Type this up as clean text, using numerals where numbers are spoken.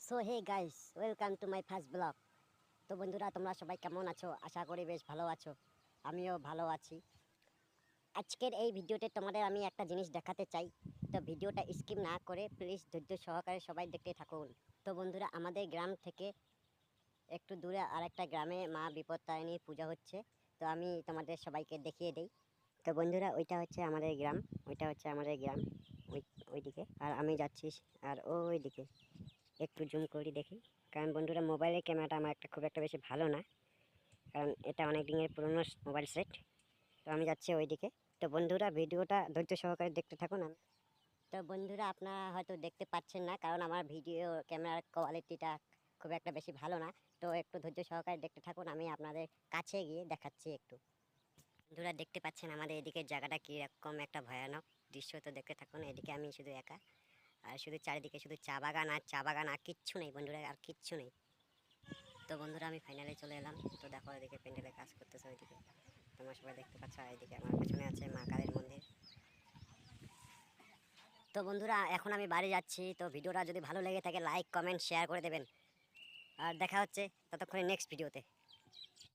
So hey guys, welcome to my first blog. তো বন্ধুরা, তোমরা সবাই কেমন আছো? আশা করি বেশ ভালো আছো। আমিও ভালো আছি। আজকের এই ভিডিওতে তোমাদের আমি একটা জিনিস দেখাতে চাই। তো ভিডিওটা স্কিপ না করে প্লিজ ধৈর্য সহকারে সবাই দেখতে থাকুন। তো বন্ধুরা, আমাদের গ্রাম থেকে একটু দূরে আরেকটা গ্রামে মা বিপত্তারিণীর পূজা হচ্ছে। তো আমি তোমাদের সবাইকে দেখিয়ে দেই। তো বন্ধুরা, ওইটা হচ্ছে আমাদের গ্রাম, ওইদিকে। আর আমি যাচ্ছি আর ওইদিকে। একটু জুম করি দেখি, কারণ বন্ধুরা মোবাইলের ক্যামেরাটা আমার খুব একটা বেশি ভালো না, কারণ এটা অনেক দিনের পুরনো মোবাইল সেট। তো আমি যাচ্ছি ওইদিকে। তো বন্ধুরা, ভিডিওটা ধৈর্য সহকারে দেখতে থাকুন। তো বন্ধুরা, আপনারা হয়তো দেখতে পাচ্ছেন না, কারণ আমার ভিডিও ক্যামেরার কোয়ালিটিটা খুব একটা বেশি ভালো না। তো একটু ধৈর্য সহকারে দেখতে থাকুন, আমি আপনাদের কাছে গিয়ে দেখাচ্ছি একটু। বন্ধুরা, দেখতে পাচ্ছেন আমাদের এদিকে জায়গাটা কীরকম একটা ভয়ানক দৃশ্য। তো দেখতে থাকুন। এদিকে আমি শুধু একা, আর শুধু চারিদিকে শুধু চা বাগান আর চা বাগান, আর কিচ্ছু নেই বন্ধুরা, আর কিচ্ছু নেই। তো বন্ধুরা, আমি ফাইনালি চলে এলাম। তো দেখো, এদিকে প্যান্ডেলে কাজ করতেছে ওইদিকে, তোমরা সবাই দেখতে পাচ্ছ। আর এদিকে আমার পেছনে আছে মা কালীর মন্দির। তো বন্ধুরা, এখন আমি বাড়ি যাচ্ছি। তো ভিডিওটা যদি ভালো লেগে থাকে লাইক কমেন্ট শেয়ার করে দেবেন। আর দেখা হচ্ছে ততক্ষণে নেক্সট ভিডিওতে।